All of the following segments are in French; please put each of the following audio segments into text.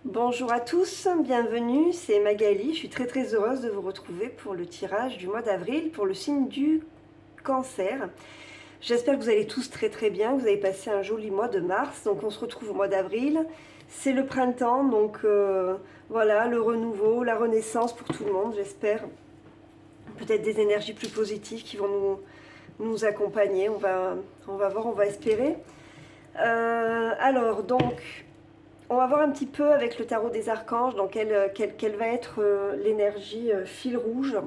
Bonjour à tous, bienvenue, c'est Magali. Je suis très heureuse de vous retrouver pour le tirage du mois d'avril pour le signe du Cancer. J'espère que vous allez tous très bien, que vous avez passé un joli mois de mars. Donc on se retrouve au mois d'avril, c'est le printemps, donc voilà, le renouveau, la renaissance pour tout le monde, j'espère. Peut-être des énergies plus positives qui vont nous accompagner, on va voir, on va espérer. Alors donc... On va voir un petit peu avec le tarot des archanges dans quelle va être l'énergie fil rouge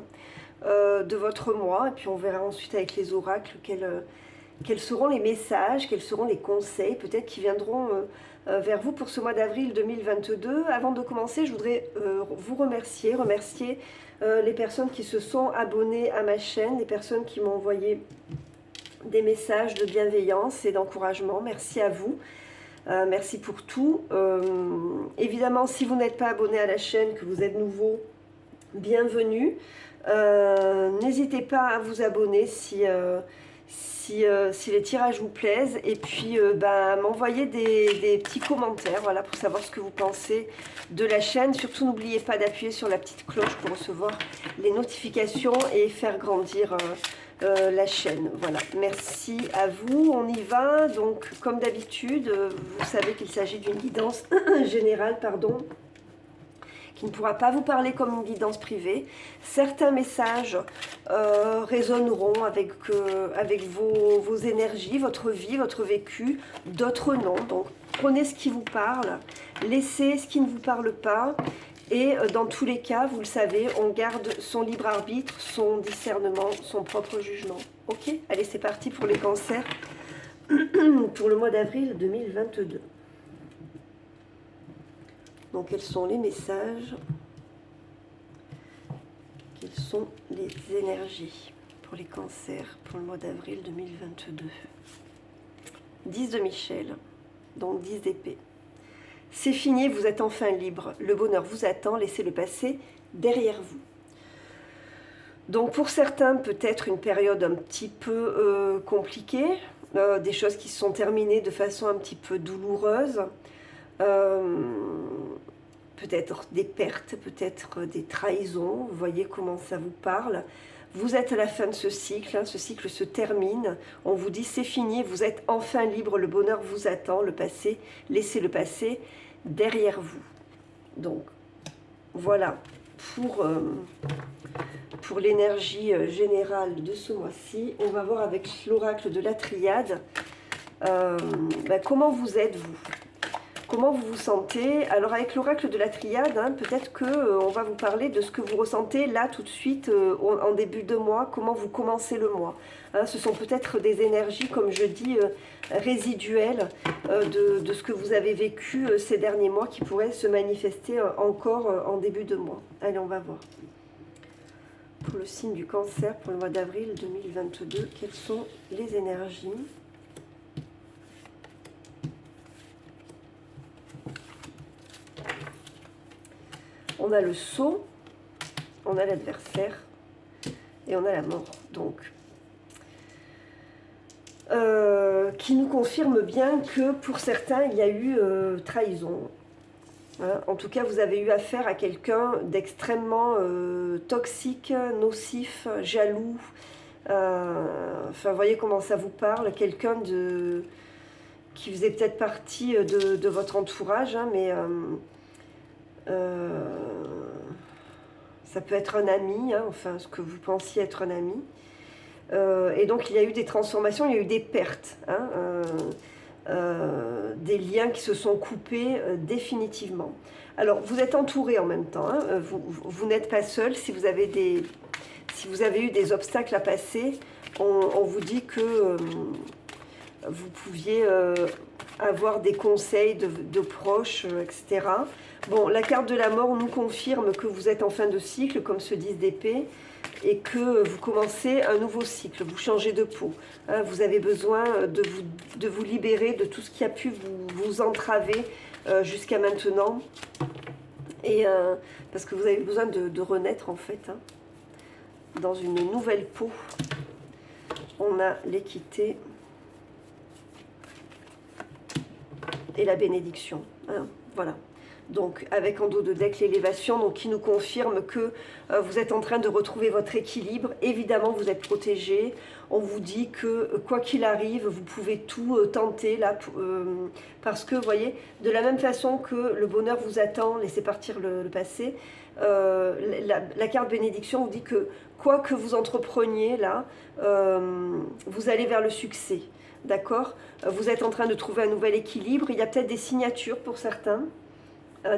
de votre mois. Et puis on verra ensuite avec les oracles quels seront les messages, quels seront les conseils peut-être qui viendront vers vous pour ce mois d'avril 2022. Avant de commencer, je voudrais vous remercier les personnes qui se sont abonnées à ma chaîne, les personnes qui m'ont envoyé des messages de bienveillance et d'encouragement. Merci à vous. Merci pour tout. Évidemment, si vous n'êtes pas abonné à la chaîne, que vous êtes nouveau, bienvenue. N'hésitez pas à vous abonner si les tirages vous plaisent. Et puis, m'envoyer des petits commentaires, voilà, pour savoir ce que vous pensez de la chaîne. Surtout, n'oubliez pas d'appuyer sur la petite cloche pour recevoir les notifications et faire grandir la chaîne. Voilà, merci à vous, on y va. Donc comme d'habitude, vous savez qu'il s'agit d'une guidance générale, pardon, qui ne pourra pas vous parler comme une guidance privée. Certains messages résonneront avec vos énergies, votre vie, votre vécu, d'autres non. Donc prenez ce qui vous parle, laissez ce qui ne vous parle pas. Et dans tous les cas, vous le savez, on garde son libre arbitre, son discernement, son propre jugement. Ok? Allez, c'est parti pour les cancers pour le mois d'avril 2022. Donc, quels sont les messages? Quelles sont les énergies pour les cancers pour le mois d'avril 2022? 10 de Michel, donc 10 d'épée. C'est fini, vous êtes enfin libre. Le bonheur vous attend, laissez-le passer derrière vous. Donc pour certains, peut-être une période un petit peu compliquée, des choses qui se sont terminées de façon un petit peu douloureuse, peut-être des pertes, peut-être des trahisons, vous voyez comment ça vous parle. Vous êtes à la fin de ce cycle se termine, on vous dit c'est fini, vous êtes enfin libre, le bonheur vous attend, le passé, laissez-le passer derrière vous. Donc voilà pour l'énergie générale de ce mois-ci. On va voir avec l'oracle de la triade comment vous êtes vous. Comment vous vous sentez? Alors avec l'oracle de la triade, peut-être qu'on va vous parler de ce que vous ressentez là tout de suite en début de mois, comment vous commencez le mois. Ce sont peut-être des énergies, comme je dis, résiduelles de ce que vous avez vécu ces derniers mois qui pourraient se manifester encore en début de mois. Allez, on va voir. Pour le signe du Cancer, pour le mois d'avril 2022, quelles sont les énergies? On a le sceau, on a l'adversaire et on a la mort. Donc, qui nous confirme bien que pour certains, il y a eu trahison. En tout cas, vous avez eu affaire à quelqu'un d'extrêmement toxique, nocif, jaloux. Enfin, vous voyez comment ça vous parle. Quelqu'un qui faisait peut-être partie de votre entourage, mais... ça peut être un ami, enfin ce que vous pensiez être un ami. Et donc il y a eu des transformations, il y a eu des pertes, des liens qui se sont coupés définitivement. Alors vous êtes entouré en même temps, vous n'êtes pas seul. Si vous avez eu des obstacles à passer, on vous dit que vous pouviez avoir des conseils de proches, etc. Bon, la carte de la mort nous confirme que vous êtes en fin de cycle, comme ce 10 d'épée, et que vous commencez un nouveau cycle, vous changez de peau. Vous avez besoin de vous libérer de tout ce qui a pu vous entraver jusqu'à maintenant. Et parce que vous avez besoin de renaître en fait, dans une nouvelle peau. On a l'équité et la bénédiction. Voilà. Donc avec en dos de deck l'élévation, donc qui nous confirme que vous êtes en train de retrouver votre équilibre. Évidemment, vous êtes protégé. On vous dit que quoi qu'il arrive, vous pouvez tout tenter là, parce que, vous voyez, de la même façon que le bonheur vous attend, laissez partir le passé, la carte bénédiction vous dit que quoi que vous entrepreniez là, vous allez vers le succès. D'accord? Vous êtes en train de trouver un nouvel équilibre. Il y a peut-être des signatures pour certains.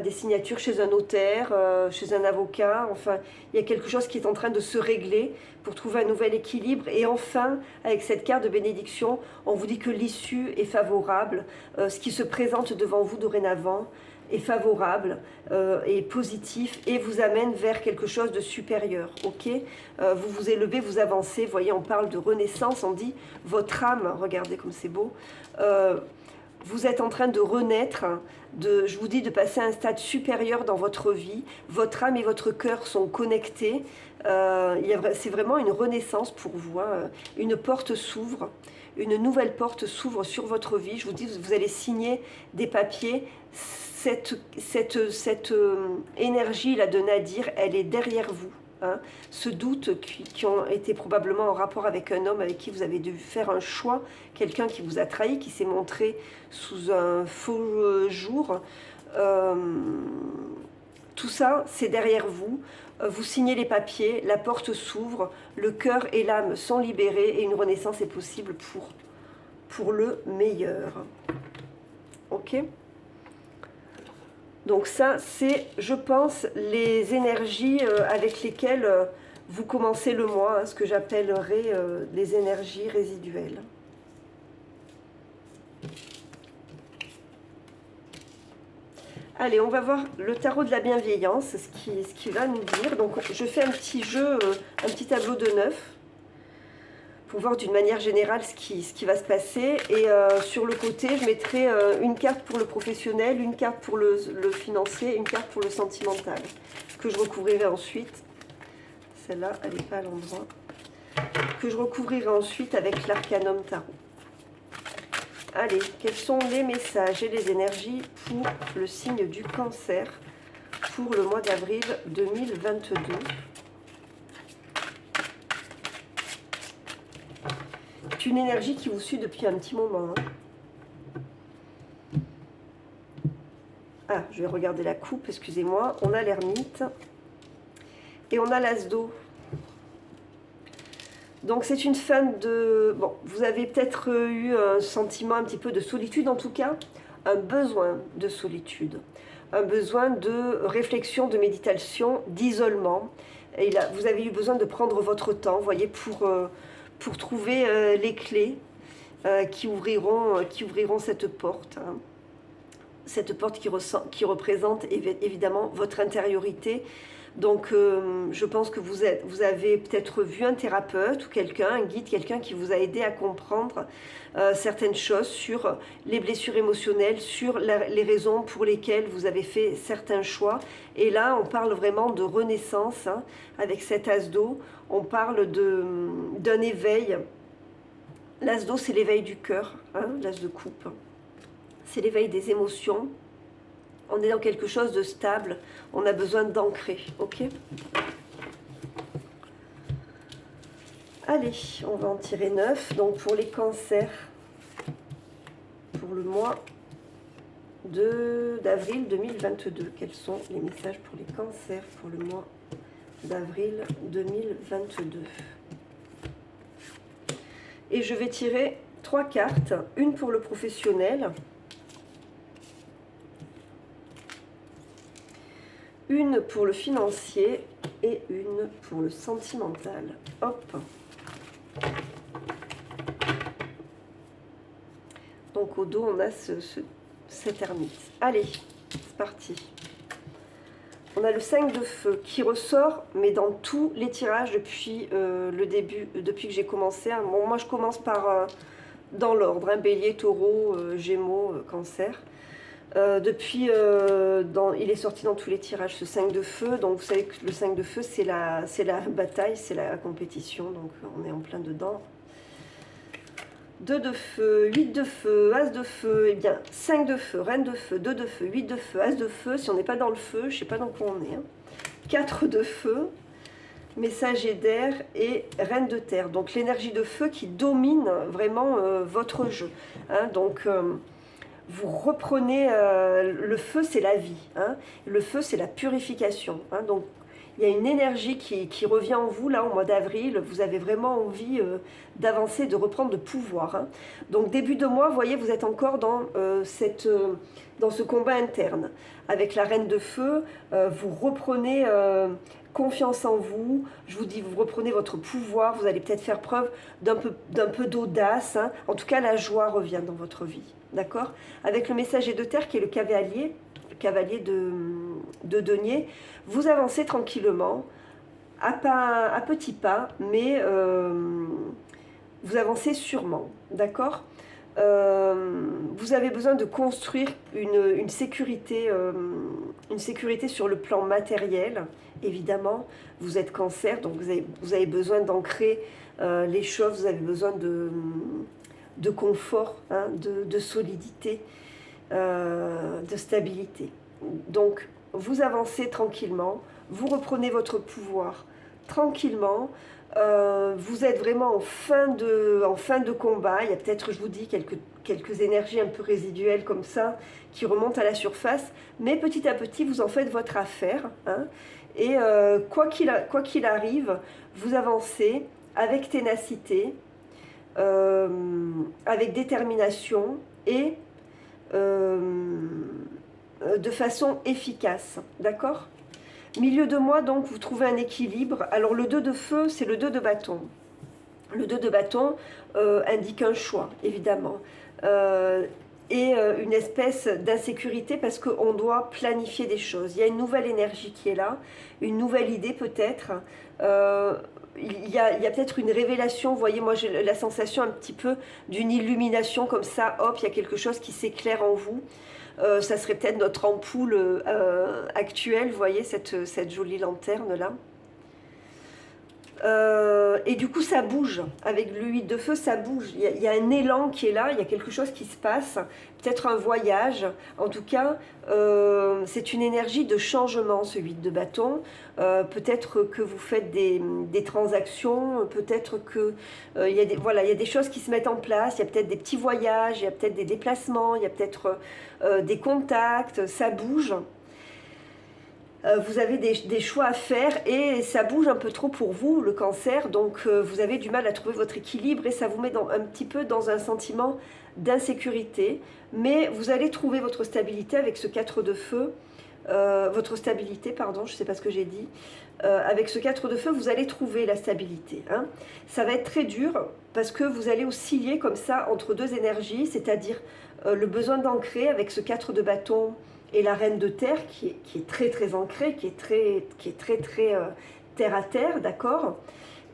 Des signatures chez un notaire, chez un avocat, enfin, il y a quelque chose qui est en train de se régler pour trouver un nouvel équilibre. Et enfin, avec cette carte de bénédiction, on vous dit que l'issue est favorable. Ce qui se présente devant vous dorénavant est favorable, est positif et vous amène vers quelque chose de supérieur. Ok, vous vous élevez, vous avancez. Vous voyez, on parle de renaissance, on dit votre âme, regardez comme c'est beau. Vous êtes en train de renaître, je vous dis de passer à un stade supérieur dans votre vie. Votre âme et votre cœur sont connectés. C'est vraiment une renaissance pour vous. Hein. Une porte s'ouvre, une nouvelle porte s'ouvre sur votre vie. Je vous dis, vous allez signer des papiers. Cette énergie-là de Nadir, elle est derrière vous. Hein, ce doute qui ont été probablement en rapport avec un homme avec qui vous avez dû faire un choix, quelqu'un qui vous a trahi, qui s'est montré sous un faux jour, tout ça c'est derrière vous. Vous signez les papiers, la porte s'ouvre, le cœur et l'âme sont libérés et une renaissance est possible pour le meilleur. Ok ? Donc ça, c'est, je pense, les énergies avec lesquelles vous commencez le mois, hein, ce que j'appellerais les énergies résiduelles. Allez, on va voir le tarot de la bienveillance, ce qui va nous dire. Donc, je fais un petit jeu, un petit tableau de 9. Pour voir d'une manière générale ce qui va se passer. Et sur le côté, je mettrai une carte pour le professionnel, une carte pour le financier, une carte pour le sentimental. Que je recouvrirai ensuite. Celle-là, elle n'est pas à l'endroit. Que je recouvrirai ensuite avec l'arcanum tarot. Allez, quels sont les messages et les énergies pour le signe du Cancer pour le mois d'avril 2022 ? Une énergie qui vous suit depuis un petit moment. Hein. Ah, je vais regarder la coupe, excusez-moi. On a l'ermite et on a l'as d'eau. Donc c'est une fin de... Bon, vous avez peut-être eu un sentiment un petit peu de solitude, en tout cas, un besoin de solitude, un besoin de réflexion, de méditation, d'isolement. Et là, vous avez eu besoin de prendre votre temps, vous voyez, pour trouver les clés qui ouvriront cette porte. Hein. Cette porte qui représente évidemment votre intériorité. Donc je pense que vous avez peut-être vu un thérapeute ou quelqu'un, un guide, quelqu'un qui vous a aidé à comprendre certaines choses sur les blessures émotionnelles, sur les raisons pour lesquelles vous avez fait certains choix. Et là, on parle vraiment de renaissance, hein, avec cet as d'eau. On parle d'un éveil. L'as d'eau, c'est l'éveil du cœur, hein, l'as de coupe. C'est l'éveil des émotions. On est dans quelque chose de stable. On a besoin d'ancrer, ok ? Allez, on va en tirer 9. Donc pour les cancers, pour le mois d'avril 2022. Quels sont les messages pour les cancers pour le mois d'avril 2022. Et je vais tirer 3 cartes, une pour le professionnel, une pour le financier et une pour le sentimental. Hop. Donc au dos, on a cet ermite. Allez, c'est parti. On a le 5 de feu qui ressort, mais dans tous les tirages depuis le début, depuis que j'ai commencé. Hein. Bon, moi, je commence par dans l'ordre, hein, bélier, taureau, gémeaux, cancer. Il est sorti dans tous les tirages, ce 5 de feu. Donc, vous savez que le 5 de feu, c'est la bataille, c'est la compétition. Donc, on est en plein dedans. 2 de feu, 8 de feu, As de feu, et bien 5 de feu, Reine de feu, 2 de feu, 8 de feu, As de feu, si on n'est pas dans le feu, je ne sais pas dans quoi on est, hein. 4 de feu, Messager d'air et Reine de terre. Donc l'énergie de feu qui domine vraiment votre jeu, hein. Donc vous reprenez, le feu c'est la vie, hein. Le feu c'est la purification, hein. Donc il y a une énergie qui revient en vous là au mois d'avril, vous avez vraiment envie d'avancer, de reprendre le pouvoir, hein. Donc début de mois, vous voyez, vous êtes encore dans, dans ce combat interne. Avec la Reine de Feu, vous reprenez confiance en vous, je vous dis, vous reprenez votre pouvoir, vous allez peut-être faire preuve d'un peu d'audace, hein. En tout cas la joie revient dans votre vie, d'accord? Avec le Messager de terre qui est le cavalier de denier, vous avancez tranquillement, à petits pas, mais vous avancez sûrement, d'accord? Vous avez besoin de construire une sécurité sur le plan matériel, évidemment. Vous êtes Cancer, donc vous avez besoin d'ancrer les choses, vous avez besoin de confort, hein, de solidité, de stabilité. Donc vous avancez tranquillement, vous reprenez votre pouvoir tranquillement, vous êtes vraiment en fin de combat. Il y a peut-être, je vous dis, quelques énergies un peu résiduelles comme ça qui remontent à la surface, mais petit à petit vous en faites votre affaire, hein, et quoi qu'il arrive, vous avancez avec ténacité, avec détermination et de façon efficace, d'accord? Milieu de mois, donc, vous trouvez un équilibre. Alors, le 2 de feu, c'est le 2 de bâton. Le 2 de bâton indique un choix, évidemment. Et une espèce d'insécurité parce qu'on doit planifier des choses. Il y a une nouvelle énergie qui est là, une nouvelle idée peut-être. Il y a peut-être une révélation, vous voyez, moi j'ai la sensation un petit peu d'une illumination comme ça, hop, il y a quelque chose qui s'éclaire en vous. Ça serait peut-être notre ampoule actuelle, vous voyez, cette jolie lanterne là. Et du coup ça bouge, avec le 8 de feu ça bouge, il y a un élan qui est là, il y a quelque chose qui se passe, peut-être un voyage, en tout cas c'est une énergie de changement ce 8 de bâton, peut-être que vous faites des transactions, peut-être que il y a des choses qui se mettent en place, il y a peut-être des petits voyages, il y a peut-être des déplacements, il y a peut-être des contacts, ça bouge. Vous avez des choix à faire et ça bouge un peu trop pour vous, le Cancer, donc vous avez du mal à trouver votre équilibre et ça vous met un petit peu dans un sentiment d'insécurité, mais vous allez trouver votre stabilité avec ce 4 de feu, votre stabilité, pardon, je ne sais pas ce que j'ai dit, avec ce 4 de feu, vous allez trouver la stabilité, hein. Ça va être très dur parce que vous allez osciller comme ça entre deux énergies, c'est-à-dire le besoin d'ancrer avec ce 4 de bâton, et la Reine de terre qui est très très ancrée, qui est très terre à terre, d'accord,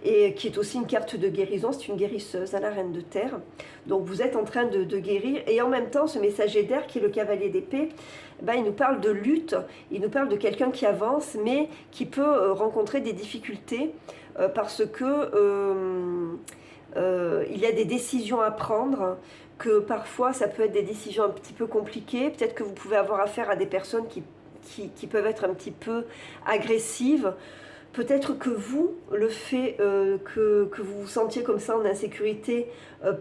et qui est aussi une carte de guérison, c'est une guérisseuse à la Reine de terre. Donc vous êtes en train de guérir, et en même temps ce messager d'air qui est le cavalier d'épée, ben, il nous parle de lutte, il nous parle de quelqu'un qui avance, mais qui peut rencontrer des difficultés parce que il y a des décisions à prendre, que parfois ça peut être des décisions un petit peu compliquées, peut-être que vous pouvez avoir affaire à des personnes qui peuvent être un petit peu agressives, peut-être que vous, le fait que vous vous sentiez comme ça en insécurité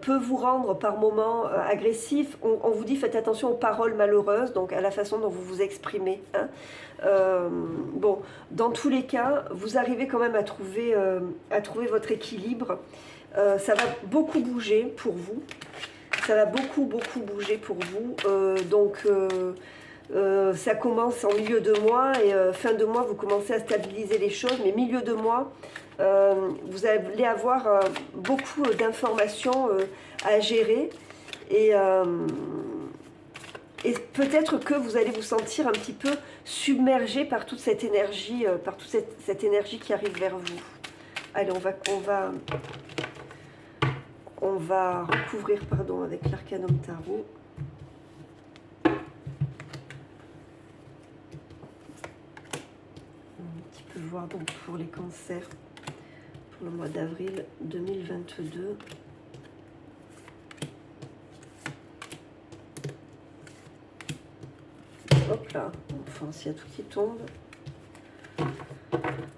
peut vous rendre par moments agressif. On vous dit faites attention aux paroles malheureuses, donc à la façon dont vous vous exprimez, hein. Bon, dans tous les cas, vous arrivez quand même à trouver votre équilibre. Ça va beaucoup bouger pour vous. Ça va beaucoup bouger pour vous. Ça commence en milieu de mois et fin de mois, vous commencez à stabiliser les choses. Mais milieu de mois, vous allez avoir beaucoup d'informations à gérer. Et peut-être que vous allez vous sentir un petit peu submergé par toute cette énergie, cette énergie qui arrive vers vous. Allez, on va recouvrir avec l'Arcanum Tarot. Un petit peu voir donc pour les cancers pour le mois d'avril 2022. hop là, enfin s'il y a tout qui tombe.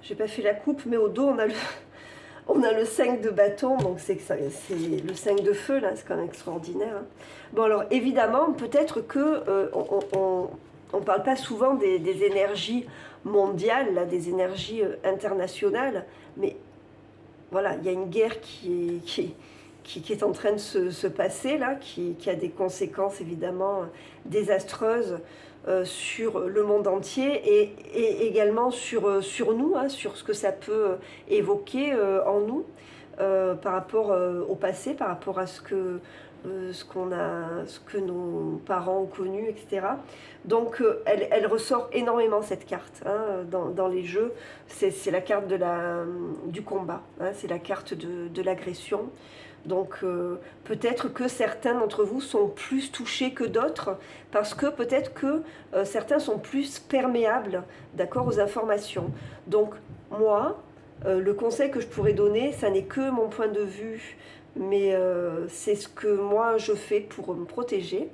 J'ai pas fait la coupe, mais au dos on a le 5 de bâton, donc c'est le 5 de feu là, c'est quand même extraordinaire. Hein. Bon alors évidemment, peut-être que on parle pas souvent des énergies mondiales, là, des énergies internationales, mais voilà, il y a une guerre qui est en train de se passer là, qui a des conséquences évidemment désastreuses sur le monde entier et également sur nous, hein, sur ce que ça peut évoquer en nous par rapport au passé, par rapport à ce que nos parents ont connu, etc. Donc elle ressort énormément cette carte hein, dans les jeux. C'est la carte du combat, hein, c'est la carte de l'agression. Donc peut-être que certains d'entre vous sont plus touchés que d'autres, parce que peut-être que certains sont plus perméables, d'accord, aux informations. Donc moi, le conseil que je pourrais donner, ça n'est que mon point de vue, mais c'est ce que moi je fais pour me protéger.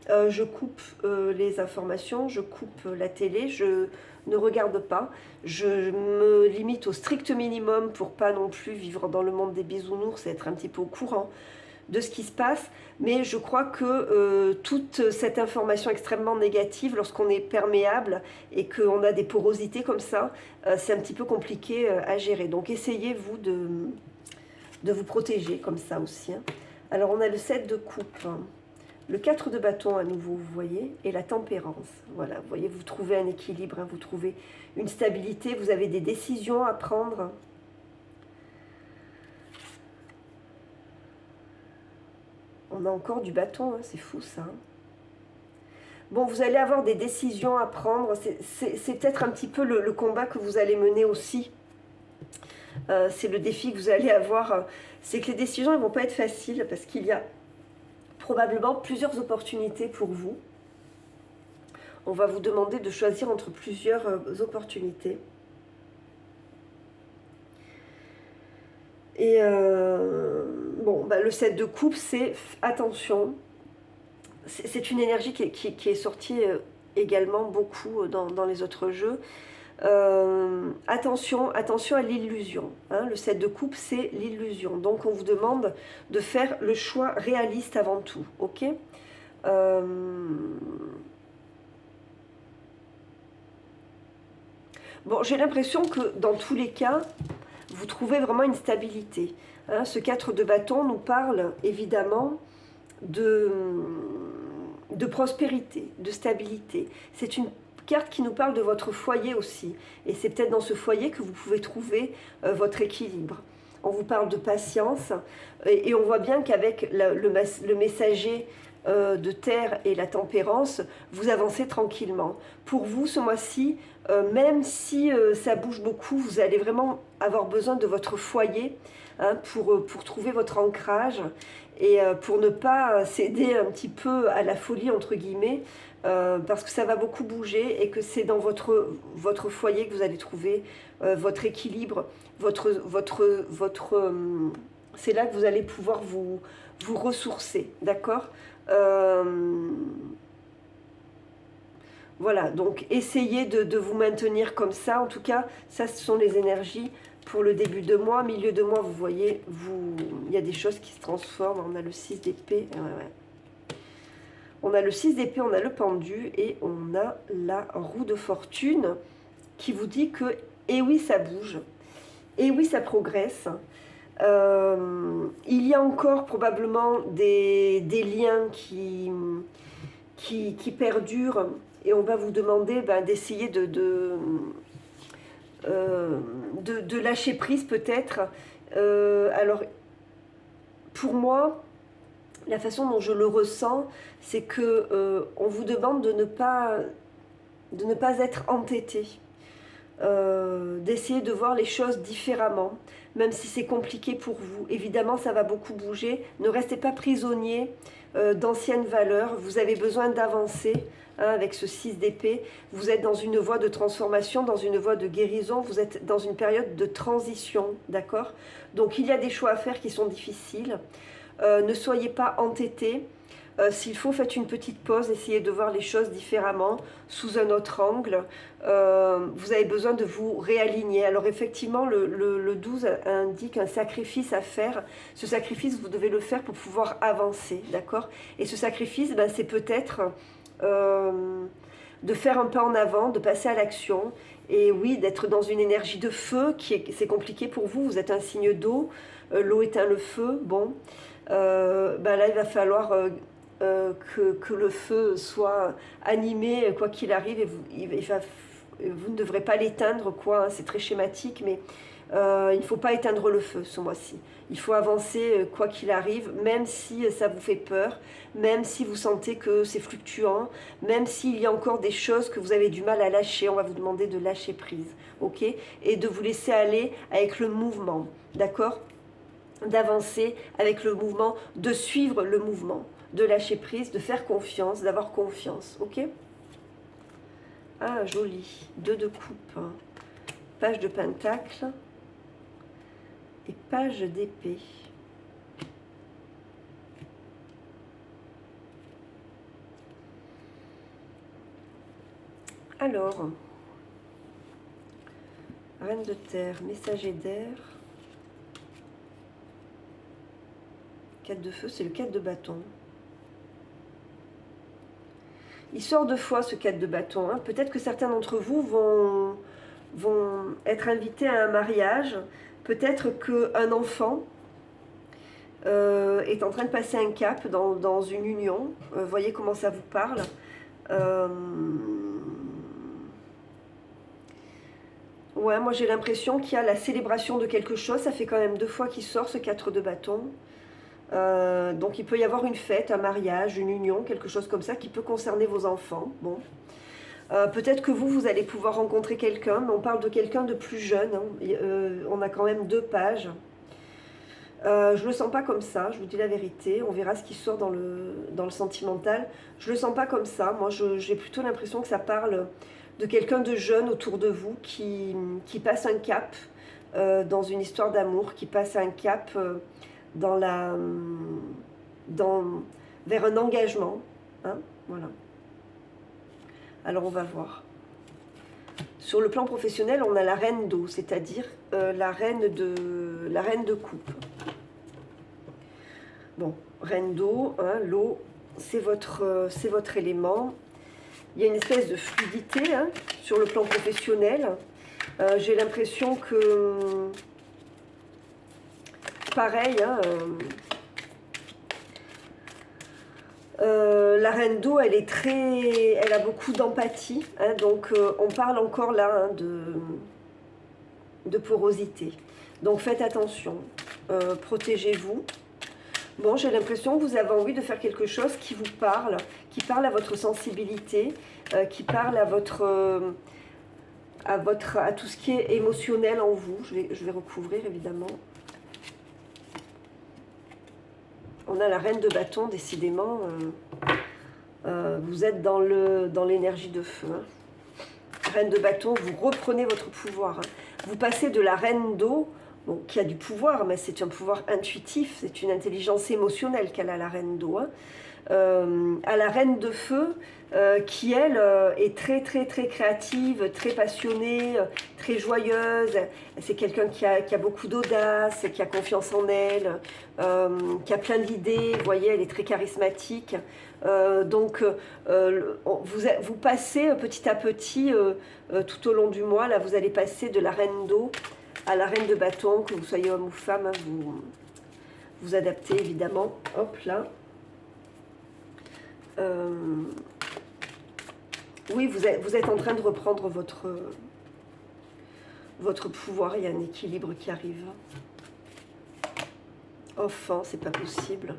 Je coupe les informations, je coupe la télé, je ne regarde pas, je me limite au strict minimum pour pas non plus vivre dans le monde des bisounours et être un petit peu au courant de ce qui se passe, mais je crois que toute cette information extrêmement négative, lorsqu'on est perméable et qu'on a des porosités comme ça, c'est un petit peu compliqué à gérer. Donc essayez vous de vous protéger comme ça aussi. Hein. Alors on a le 7 de coupe. Le 4 de bâton à nouveau, vous voyez, et la tempérance. Voilà, vous voyez, vous trouvez un équilibre, hein, vous trouvez une stabilité, vous avez des décisions à prendre. On a encore du bâton, hein, c'est fou ça. Bon, vous allez avoir des décisions à prendre, c'est peut-être un petit peu le combat que vous allez mener aussi. C'est le défi que vous allez avoir. C'est que les décisions ne vont pas être faciles, parce qu'il y a probablement plusieurs opportunités pour vous. On va vous demander de choisir entre plusieurs opportunités. Et bon, bah, le 7 de coupe, c'est attention. C'est une énergie qui est sortie également beaucoup dans les autres jeux. Attention à l'illusion. Hein. Le 7 de coupe, c'est l'illusion. Donc, on vous demande de faire le choix réaliste avant tout. Ok Bon, j'ai l'impression que dans tous les cas, vous trouvez vraiment une stabilité. Hein. Ce 4 de bâton nous parle évidemment de prospérité, de stabilité. C'est une carte qui nous parle de votre foyer aussi. Et c'est peut-être dans ce foyer que vous pouvez trouver votre équilibre. On vous parle de patience. Et on voit bien qu'avec le messager de terre et la tempérance, vous avancez tranquillement. Pour vous, ce mois-ci, même si ça bouge beaucoup, vous allez vraiment avoir besoin de votre foyer hein, pour trouver votre ancrage et pour ne pas céder un petit peu à la folie, entre guillemets, parce que ça va beaucoup bouger et que c'est dans votre foyer que vous allez trouver votre équilibre, c'est là que vous allez pouvoir vous ressourcer, d'accord voilà, donc essayez de vous maintenir comme ça. En tout cas, ça, ce sont les énergies pour le début de mois. Milieu de mois, vous voyez, il y a des choses qui se transforment. On a le 6 d'épée. Ouais. On a le 6 d'épée, on a le pendu et on a la roue de fortune qui vous dit que, eh oui, ça bouge. Eh oui, ça progresse. Il y a encore probablement des liens qui perdurent. Et on va vous demander d'essayer de lâcher prise peut-être. Alors, pour moi, la façon dont je le ressens, c'est que on vous demande de ne pas être entêté. D'essayer de voir les choses différemment, même si c'est compliqué pour vous. Évidemment, ça va beaucoup bouger. Ne restez pas prisonnier d'anciennes valeurs. Vous avez besoin d'avancer. Hein, avec ce 6 d'épée, vous êtes dans une voie de transformation, dans une voie de guérison, vous êtes dans une période de transition, d'accord? Donc il y a des choix à faire qui sont difficiles, ne soyez pas entêtés, S'il faut, faites une petite pause, essayez de voir les choses différemment, sous un autre angle. Vous avez besoin de vous réaligner. Alors effectivement, le 12 indique un sacrifice à faire. Ce sacrifice, vous devez le faire pour pouvoir avancer, d'accord? Et ce sacrifice, ben, c'est peut-être de faire un pas en avant, de passer à l'action. Et oui, d'être dans une énergie de feu, c'est compliqué pour vous. Vous êtes un signe d'eau, l'eau éteint le feu, bon. Ben là, il va falloir que le feu soit animé, quoi qu'il arrive, et vous ne devrez pas l'éteindre, quoi, hein, c'est très schématique, mais il ne faut pas éteindre le feu ce mois-ci. Il faut avancer quoi qu'il arrive, même si ça vous fait peur, même si vous sentez que c'est fluctuant, même s'il y a encore des choses que vous avez du mal à lâcher, on va vous demander de lâcher prise, ok? Et de vous laisser aller avec le mouvement, d'accord? D'avancer avec le mouvement, de suivre le mouvement, de lâcher prise, de faire confiance, d'avoir confiance, ok? Ah, joli, 2 de coupe, page de pentacle et page d'épée. Alors, reine de terre, messager d'air, 4 de feu, c'est le 4 de bâton. Il sort 2 fois ce 4 de bâton. Hein. Peut-être que certains d'entre vous vont être invités à un mariage. Peut-être qu'un enfant est en train de passer un cap dans une union. Voyez comment ça vous parle. Ouais, moi j'ai l'impression qu'il y a la célébration de quelque chose. Ça fait quand même 2 fois qu'il sort ce 4 de bâton. Donc il peut y avoir une fête, un mariage, une union, quelque chose comme ça qui peut concerner vos enfants. Bon. Peut-être que vous allez pouvoir rencontrer quelqu'un, mais on parle de quelqu'un de plus jeune. Hein. On a quand même 2 pages. Je ne le sens pas comme ça, je vous dis la vérité. On verra ce qui sort dans le sentimental. Je ne le sens pas comme ça. Moi, j'ai plutôt l'impression que ça parle de quelqu'un de jeune autour de vous qui passe un cap dans une histoire d'amour, qui passe un cap vers un engagement. Hein, voilà. Alors, on va voir. Sur le plan professionnel, on a la reine d'eau, c'est-à-dire la reine de coupe. Bon, reine d'eau, hein, l'eau, c'est votre élément. Il y a une espèce de fluidité hein, sur le plan professionnel. J'ai l'impression que, pareil, hein, la reine d'eau, elle a beaucoup d'empathie, hein, donc on parle encore là hein, de porosité. Donc faites attention, protégez-vous. Bon, j'ai l'impression que vous avez envie de faire quelque chose qui vous parle, qui parle à votre sensibilité, qui parle à tout ce qui est émotionnel en vous. Je vais recouvrir évidemment. On a la reine de bâton, décidément. Vous êtes dans l'énergie de feu. Hein. Reine de bâton, vous reprenez votre pouvoir. Hein. Vous passez de la reine d'eau, bon, qui a du pouvoir, mais c'est un pouvoir intuitif, c'est une intelligence émotionnelle qu'elle a, la reine d'eau, hein, à la reine de feu, qui elle est très très très créative, très passionnée, très joyeuse. C'est quelqu'un qui a beaucoup d'audace, qui a confiance en elle, qui a plein d'idées. Vous voyez, elle est très charismatique. Donc vous passez petit à petit, tout au long du mois, là vous allez passer de la reine d'eau à la reine de bâton, que vous soyez homme ou femme, hein, vous adaptez évidemment. Hop là. Oui, vous êtes en train de reprendre votre pouvoir. Il y a un équilibre qui arrive. Enfin, c'est pas possible.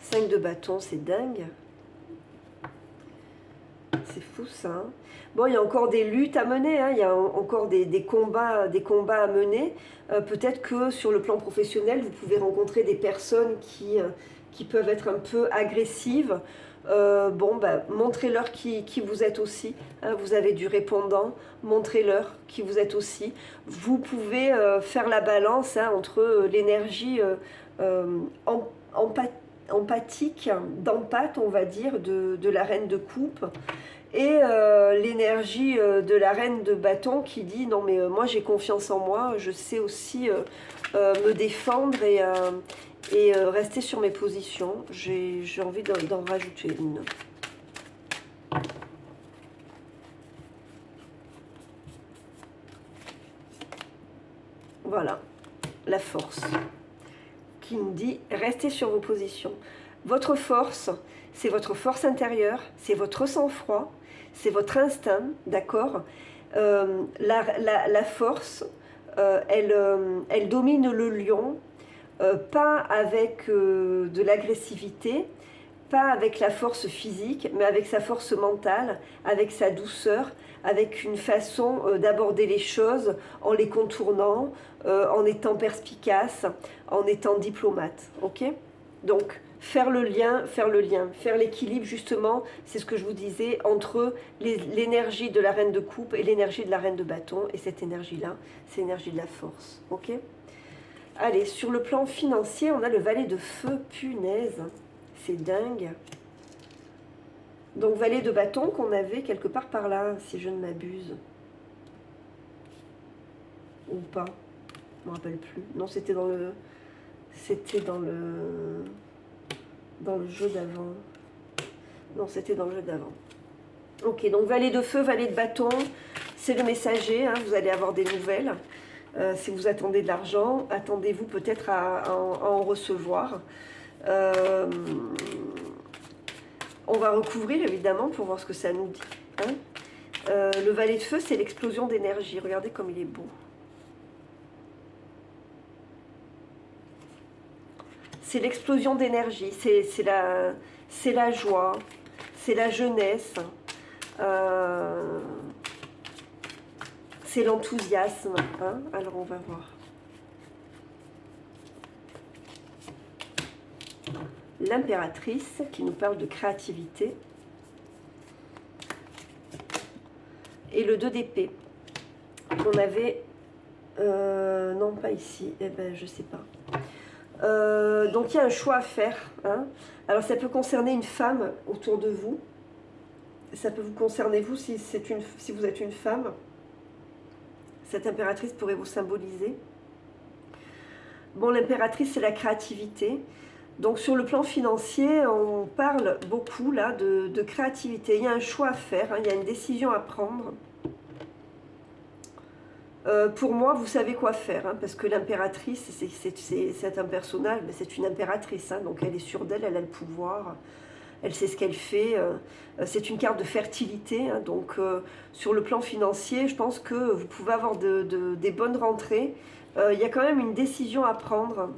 5 de bâton, c'est dingue. C'est fou ça. Hein. Bon, il y a encore des luttes à mener, hein. Il y a encore des combats à mener. Peut-être que sur le plan professionnel, vous pouvez rencontrer des personnes qui peuvent être un peu agressives. Bon, bah, montrez-leur qui vous êtes aussi. Hein. Vous avez du répondant, montrez-leur qui vous êtes aussi. Vous pouvez faire la balance hein, entre l'énergie empathique, d'empathe, on va dire, de la reine de coupe. Et l'énergie de la reine de bâton qui dit non mais moi j'ai confiance en moi, je sais aussi me défendre et rester sur mes positions. J'ai envie d'en rajouter une. Voilà, la force qui me dit restez sur vos positions. Votre force, c'est votre force intérieure, c'est votre sang-froid, c'est votre instinct, d'accord. La force, elle domine le lion, pas avec de l'agressivité, pas avec la force physique, mais avec sa force mentale, avec sa douceur, avec une façon d'aborder les choses en les contournant, en étant perspicace, en étant diplomate. Ok? Donc, faire l'équilibre justement, c'est ce que je vous disais, entre l'énergie de la reine de coupe et l'énergie de la reine de bâton. Et cette énergie-là, c'est l'énergie de la force. Ok? Allez, sur le plan financier, on a le valet de feu, punaise. C'est dingue. Donc, valet de bâton qu'on avait quelque part par là, si je ne m'abuse. Ou pas. Je ne me rappelle plus. Non, c'était dans le... C'était dans le jeu d'avant. Non, c'était dans le jeu d'avant. Ok, donc valet de feu, valet de bâton, c'est le messager, hein, vous allez avoir des nouvelles. Si vous attendez de l'argent, attendez-vous peut-être à en recevoir. On va recouvrir évidemment pour voir ce que ça nous dit. Hein. Le valet de feu, c'est l'explosion d'énergie. Regardez comme il est beau. C'est l'explosion d'énergie, c'est la joie, c'est la jeunesse, c'est l'enthousiasme. Hein. Alors on va voir. L'impératrice qui nous parle de créativité. Et le 2 d'épée qu'on avait... non, pas ici. Eh ben, je sais pas. Donc il y a un choix à faire. Hein. Alors ça peut concerner une femme autour de vous. Ça peut vous concerner vous si vous êtes une femme. Cette impératrice pourrait vous symboliser. Bon, l'impératrice, c'est la créativité. Donc sur le plan financier, on parle beaucoup là de créativité. Il y a un choix à faire, hein, il y a une décision à prendre. Pour moi, vous savez quoi faire, hein, parce que l'impératrice, c'est un personnage, mais c'est une impératrice, hein, donc elle est sûre d'elle, elle a le pouvoir, elle sait ce qu'elle fait. C'est une carte de fertilité, hein, donc sur le plan financier, je pense que vous pouvez avoir des bonnes rentrées. Il y a quand même une décision à prendre.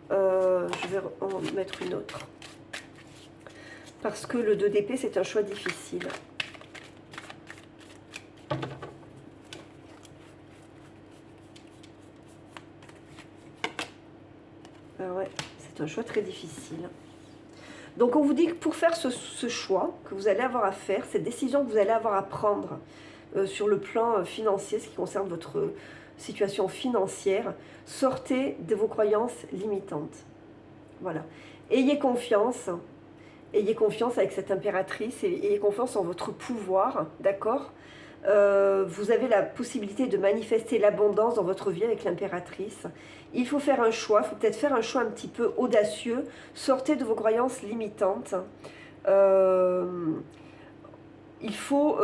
Je vais en mettre une autre. Parce que le 2 d'épée, c'est un choix difficile. Ah ouais, c'est un choix très difficile. Donc on vous dit que pour faire ce choix que vous allez avoir à faire, cette décision que vous allez avoir à prendre sur le plan financier, ce qui concerne votre situation financière, sortez de vos croyances limitantes. Voilà. Ayez confiance avec cette impératrice, et ayez confiance en votre pouvoir, d'accord ? Vous avez la possibilité de manifester l'abondance dans votre vie avec l'impératrice. Il faut faire un choix, il faut peut-être faire un choix un petit peu audacieux. Sortez de vos croyances limitantes. Il faut,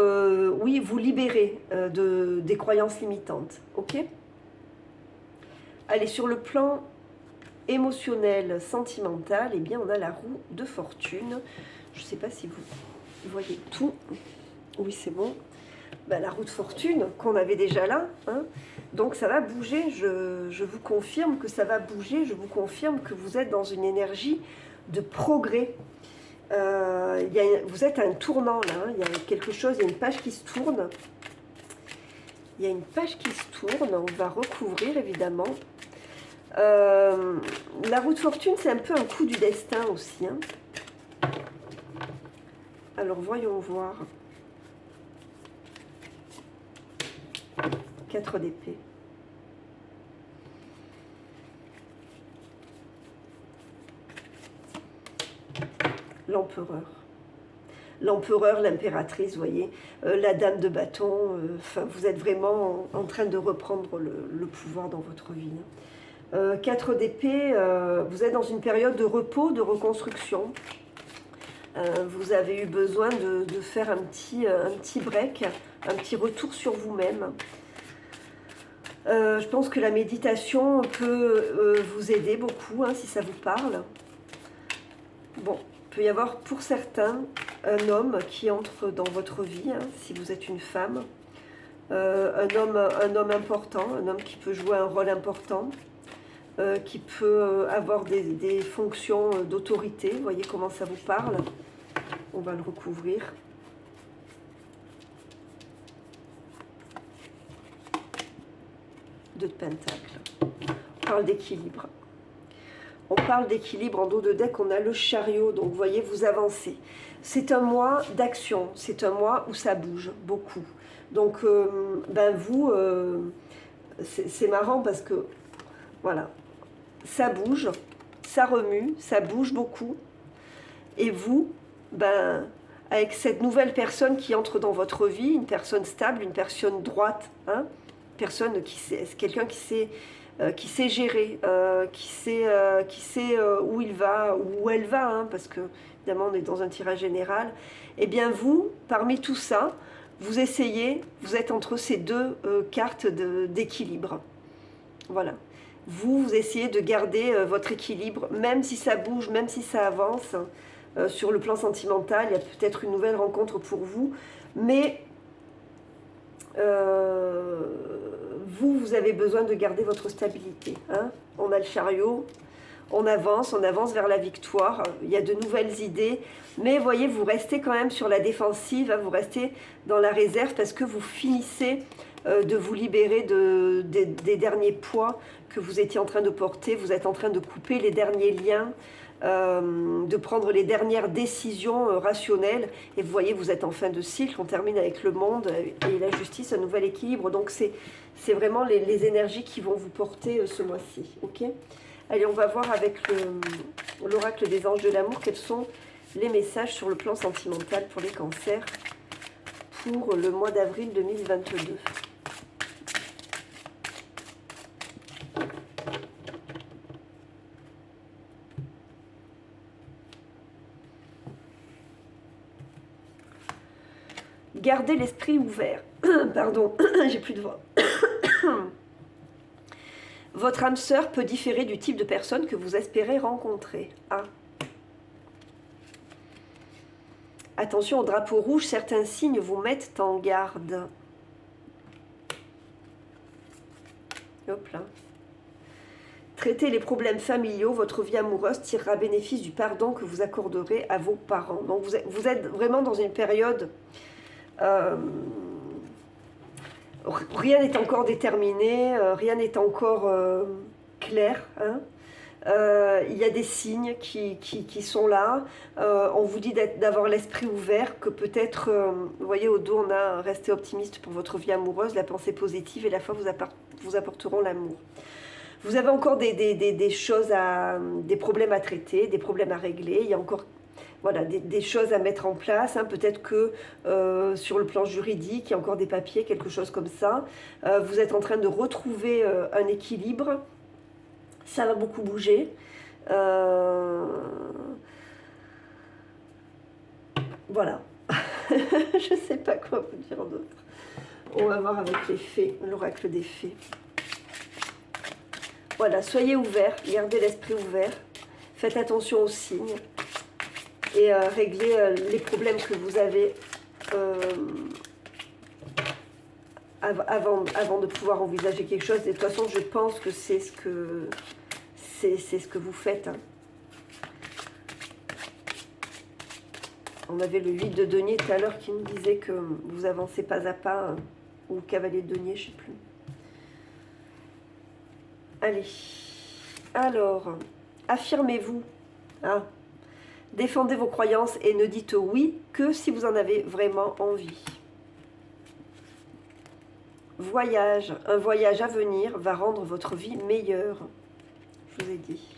oui, vous libérer des croyances limitantes. Ok ? Allez, sur le plan émotionnel, sentimental, eh bien, on a la roue de fortune. Je ne sais pas si vous voyez tout. Oui, c'est bon. Ben, la roue de fortune qu'on avait déjà là. Hein. Donc, ça va bouger. Je vous confirme que ça va bouger. Je vous confirme que vous êtes dans une énergie de progrès. Vous êtes à un tournant là. Hein. Il y a quelque chose, il y a une page qui se tourne. Il y a une page qui se tourne. On va recouvrir évidemment. La roue de fortune, c'est un peu un coup du destin aussi. Hein. Alors, voyons voir. 4 d'épée. l'empereur. L'empereur, l'impératrice, vous voyez, la dame de bâton, enfin, vous êtes vraiment en train de reprendre le pouvoir dans votre vie. 4 d'épée, vous êtes dans une période de repos, de reconstruction. Vous avez eu besoin de faire un petit break, un petit retour sur vous-même. Je pense que la méditation peut vous aider beaucoup, hein, si ça vous parle. Bon, il peut y avoir pour certains un homme qui entre dans votre vie, hein, si vous êtes une femme. Un homme important, un homme qui peut jouer un rôle important, qui peut avoir des fonctions d'autorité. Vous voyez comment ça vous parle? On va le recouvrir. Deux de pentacles. On parle d'équilibre. On parle d'équilibre. En dos de deck, on a le chariot. Donc, vous voyez, vous avancez. C'est un mois d'action. C'est un mois où ça bouge beaucoup. Donc, ben vous, c'est marrant parce que, voilà, ça bouge, ça remue, ça bouge beaucoup. Et vous, ben, avec cette nouvelle personne qui entre dans votre vie, une personne stable, une personne droite, hein, quelqu'un qui sait gérer, qui sait où il va, où elle va, hein, parce que évidemment on est dans un tirage général. Et bien vous, parmi tout ça, vous essayez, vous êtes entre ces deux cartes d'équilibre. Voilà. Vous essayez de garder votre équilibre, même si ça bouge, même si ça avance. Sur le plan sentimental, il y a peut-être une nouvelle rencontre pour vous, mais vous avez besoin de garder votre stabilité. Hein. On a le chariot, on avance vers la victoire, il y a de nouvelles idées, mais voyez, vous restez quand même sur la défensive, hein, vous restez dans la réserve parce que vous finissez de vous libérer des derniers poids que vous étiez en train de porter, vous êtes en train de couper les derniers liens, de prendre les dernières décisions rationnelles, et vous voyez, vous êtes en fin de cycle, on termine avec le monde et la justice, un nouvel équilibre, donc c'est vraiment les énergies qui vont vous porter ce mois-ci, ok? Allez, on va voir avec l'oracle des anges de l'amour, quels sont les messages sur le plan sentimental pour les cancers pour le mois d'avril 2022. Gardez l'esprit ouvert. Pardon, j'ai plus de voix. Votre âme sœur peut différer du type de personne que vous espérez rencontrer. Ah. Attention au drapeau rouge, certains signes vous mettent en garde. Hop là. Traitez les problèmes familiaux, votre vie amoureuse tirera bénéfice du pardon que vous accorderez à vos parents. Donc vous êtes vraiment dans une période... rien n'est encore déterminé, rien n'est encore clair. Hein. Il y a des signes qui sont là. On vous dit d'avoir l'esprit ouvert, que peut-être, vous voyez au dos, on a resté optimiste pour votre vie amoureuse, la pensée positive et la foi vous apporteront l'amour. Vous avez encore des choses des problèmes à traiter, des problèmes à régler. Il y a encore voilà, des choses à mettre en place. Hein. Peut-être que sur le plan juridique, il y a encore des papiers, quelque chose comme ça. Vous êtes en train de retrouver un équilibre. Ça va beaucoup bouger. Voilà. Je ne sais pas quoi vous dire d'autre. On va voir avec les fées, l'oracle des fées. Voilà, soyez ouverts, gardez l'esprit ouvert. Faites attention aux signes. Et réglez les problèmes que vous avez avant de pouvoir envisager quelque chose. Et de toute façon, je pense que c'est ce que vous faites. Hein. On avait le 8 de denier tout à l'heure qui me disait que vous avancez pas à pas, hein, ou cavalier de denier, je ne sais plus. Allez, alors, affirmez-vous. Hein. Défendez vos croyances et ne dites oui que si vous en avez vraiment envie. Voyage, un voyage à venir va rendre votre vie meilleure. Je vous ai dit.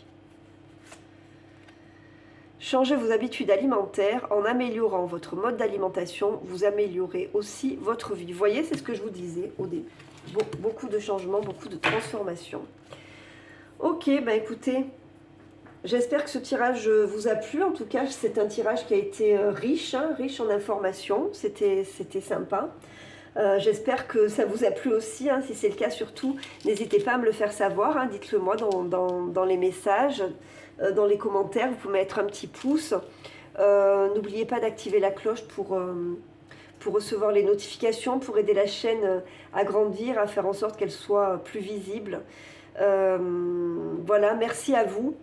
Changez vos habitudes alimentaires en améliorant votre mode d'alimentation. Vous améliorez aussi votre vie. Vous voyez, c'est ce que je vous disais au début. Beaucoup de changements, beaucoup de transformations. Ok, ben écoutez, j'espère que ce tirage vous a plu. En tout cas, c'est un tirage qui a été riche, hein, riche en informations. C'était sympa. J'espère que ça vous a plu aussi, hein. Si c'est le cas, surtout, n'hésitez pas à me le faire savoir, hein. Dites-le moi dans les messages, dans les commentaires, vous pouvez mettre un petit pouce. N'oubliez pas d'activer la cloche pour recevoir les notifications, pour aider la chaîne à grandir, à faire en sorte qu'elle soit plus visible. Voilà, merci à vous.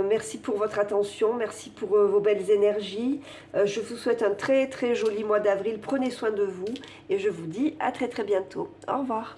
Merci pour votre attention, merci pour vos belles énergies. Je vous souhaite un très très joli mois d'avril. Prenez soin de vous et je vous dis à très très bientôt. Au revoir.